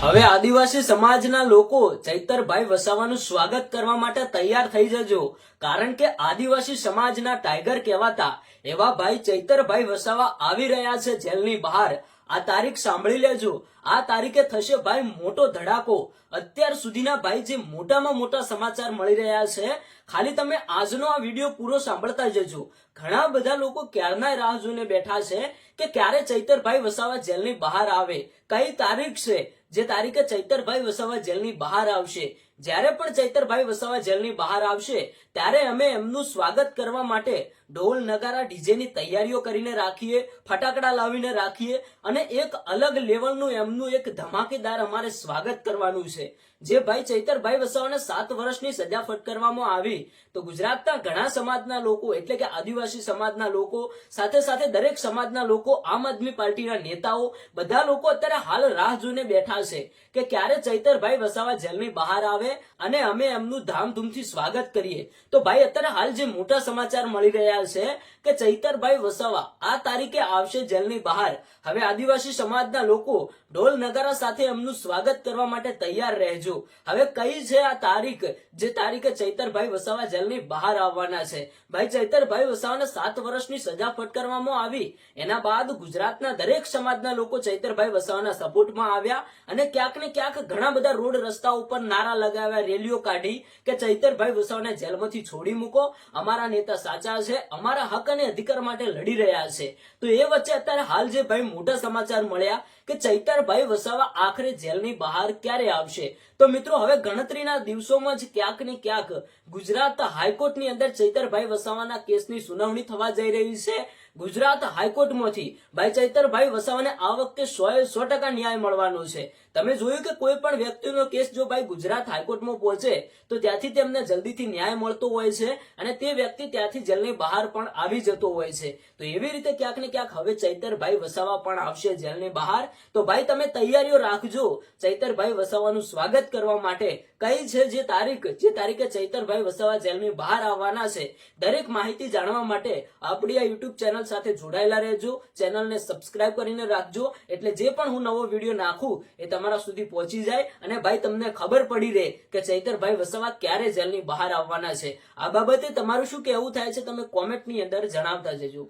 હવે આદિવાસી સમાજના લોકો ચૈતરભાઈ વસાવાનું સ્વાગત કરવા માટે તૈયાર થઈ જજો, કારણ કે આદિવાસી સમાજના ટાઈગર કહેવાતા એવા ભાઈ ચૈતરભાઈ વસાવા આવી રહ્યા છે જેલની બહાર। આ તારીખ સાંભળી લેજો। આ તારીખે થશે ભાઈ મોટો ધડાકો। અત્યાર સુધીના ભાઈ જે મોટામાં મોટા સમાચાર મળી રહ્યા છે, ખાલી તમે આજનો આ વિડીયો પૂરો સાંભળતા જજો। ઘણા બધા લોકો ક્યારના રાહ જોઈને બેઠા છે કે ક્યારે ચૈતરભાઈ વસાવા જેલની બહાર આવે, કઈ તારીખ છે જે તારીખે ચૈતરભાઈ વસાવા જેલની બહાર આવશે। જ્યારે પણ ચૈતરભાઈ વસાવા જેલની બહાર આવશે ત્યારે અમે એમનું સ્વાગત કરવા માટે ઢોલ નગારા ડીજેની તૈયારીઓ કરીને રાખીએ, ફટાકડા લાવીને રાખીએ અને એક અલગ લેવલનું એમનું એક ધમાકેદાર અમારે સ્વાગત કરવાનું છે। જે ભાઈ ચૈતરભાઈ વસાવાને 7 વર્ષની સજા ફટકારવામાં આવી તો ગુજરાતના ઘણા સમાજના લોકો એટલે કે આદિવાસી સમાજના લોકો સાથે સાથે દરેક સમાજના લોકો, આમ આદમી પાર્ટીના નેતાઓ, બધા લોકો અત્યારે હાલ રાહ જોઈને બેઠા છે કે ક્યારે ચૈતરભાઈ વસાવા જેલની બહાર આવે અને અમે એમનું ધામધૂમથી સ્વાગત કરીએ। તો ભાઈ અત્યારે હાલ જે મોટા સમાચાર મળી રહ્યા છે કે ચૈતરભાઈ વસાવા આ તારીખે આવશે જેલની બહાર। હવે આદિવાસી સમાજના લોકો ઢોલ નગારા સાથે એમનું સ્વાગત કરવા માટે તૈયાર રહેજો। હવે કઈ છે આ તારીખ જે તારીખે ચૈતરભાઈ વસાવા જેલની બહાર આવવાના છે? ભાઈ ચૈતરભાઈ વસાવાને 7 વર્ષની સજા ફટકારવામાં આવી, એના બાદ ગુજરાતના દરેક સમાજના લોકો ચૈતરભાઈ વસાવાના સપોર્ટમાં આવ્યા અને ક્યાંક ને ક્યાંક ઘણા બધા રોડ રસ્તા ઉપર નારા લગાવ્યા, રેલીઓ કાઢી કે ચૈતરભાઈ વસાવાને જેલમાંથી છોડી મૂકો, અમારા નેતા સાચા છે, અમારા હક અને અધિકાર માટે લડી રહ્યા છે। તો એ વચ્ચે અત્યારે હાલ જે ભાઈ મોટા સમાચાર મળ્યા કે ચૈતરભાઈ વસાવા આખરે જેલની બહાર ક્યારે આવશે? તો મિત્રો હવે ગણતરીના દિવસોમાં જ ક્યાંક ને ક્યાંક ગુજરાત હાઈકોર્ટની અંદર ચૈતરભાઈ વસાવાના કેસની સુનાવણી થવા જઈ રહી છે। ગુજરાત હાઈકોર્ટમાંથી ભાઈ ચૈતરભાઈ વસાવાને આ વખતે 100% ન્યાય મળવાનો છે। તમે જોયું કે કોઈ પણ વ્યક્તિનો કેસ જો ભાઈ ગુજરાત હાઈકોર્ટમાં પહોંચે તો ત્યાંથી તેમને જલ્દીથી ન્યાય મળતો હોય છે અને તે વ્યક્તિ ત્યાંથી જેલની બહાર પણ આવી જતો હોય છે। તો એવી રીતે ક્યાંક ને ક્યાંક હવે ચૈતરભાઈ વસાવા પણ આવશે જેલની બહાર। તો ભાઈ તમે તૈયારીઓ રાખજો ચૈતરભાઈ વસાવાનું સ્વાગત કરવા માટે। કઈ છે જે તારીખે ચૈતરભાઈ વસાવા જેલની બહાર આવવાના છે, દરેક માહિતી જાણવા માટે આપણી આ યુટ્યુબ ચેનલ સાથે જોડાયેલા રહેજો, ચેનલને સબસ્ક્રાઇબ કરીને રાખજો, એટલે જે પણ હું નવો વિડીયો નાખું એ તમારા સુધી પહોંચી જાય અને ભાઈ તમને ખબર પડી રહે કે ચૈતરભાઈ વસાવા ક્યારે જેલની બહાર આવવાના છે। આ બાબતે તમારું શું કહેવું થાય છે તમે કોમેન્ટની અંદર જણાવતા જજો।